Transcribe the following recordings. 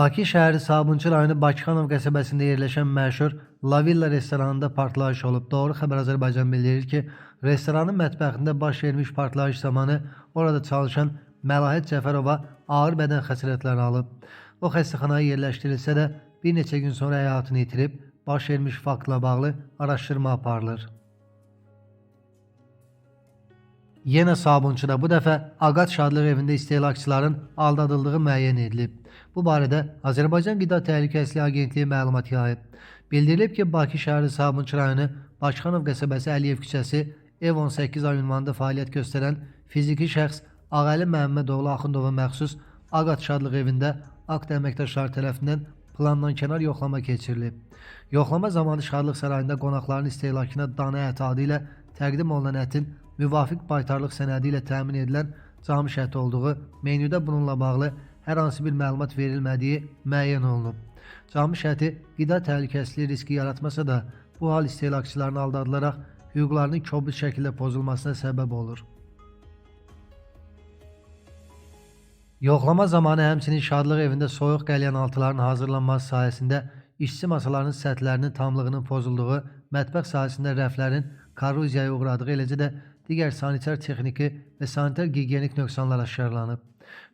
Bakı şəhəri Sabunçu rayonu Bakıxanov qəsəbəsində yerləşən məşhur La Villa restoranında partlayış olub. Doğru xəbər Azərbaycan bildirir ki, restoranın mətbəxində baş vermiş partlayış zamanı orada çalışan Məlahət Cəfərova ağır bədən xəsarətləri alıb. O xəstəxanaya yerləşdirilsə də bir neçə gün sonra həyatını itirib. Baş vermiş faktla bağlı araşdırma aparılır. Yenə Sabunçuda bu dəfə Aqat Şadlıq evində istehlakçıların aldadıldığı müəyyən edilib. Bu barədə Azərbaycan Qida Təhlükəsizliyi Agentliyi məlumat yayıb. Bildirilib ki, Bakı şəhəri Sabunçu rayonu Bakıxanov qəsəbəsi Əliyev küçəsi ev 18A ünvanında fəaliyyət göstərən fiziki şəxs Ağəli Məhəmmədoğlu Axundova məxsus Aqat Şadlıq evində akt əməkdaşları tərəfindən plandankənar yoxlama keçirilib. Yoxlama zamanı Şadlıq sarayında qonaqların istehlakına dana əti adı ilə təqdim olunan ətin müvafiq baytarlıq sənədi ilə təmin edilən camış əti olduğu, menyuda bununla bağlı hər hansı bir məlumat verilmədiyi müəyyən olunub. Camış əti qida təhlükəsizliyi riski yaratmasa da, bu hal istehlakçıların aldadılaraq hüquqlarının kobud şəkildə pozulmasına səbəb olur. Yoxlama zamanı həmçinin Şadlıq evində soyuq qəlyanaltıların hazırlanması sayəsində işçi masalarının səthlərinin tamlığının pozulduğu, mətbəx sahəsində rəflərin korroziyaya uğradığı, eləcə də digər sanitar texniki və sanitar gigiyenik nöqsanlar aşkarlanıb.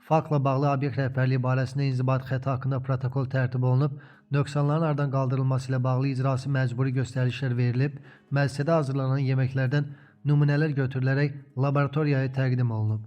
Faktla bağlı obyekt rəhbərliyi barəsində inzibati xəta haqqında protokol tərtib olunub, nöqsanların aradan qaldırılması ilə bağlı icrası məcburi göstərişlər verilib, müəssisədə hazırlanan yeməklərdən nümunələr götürülərək laboratoriyaya təqdim olunub.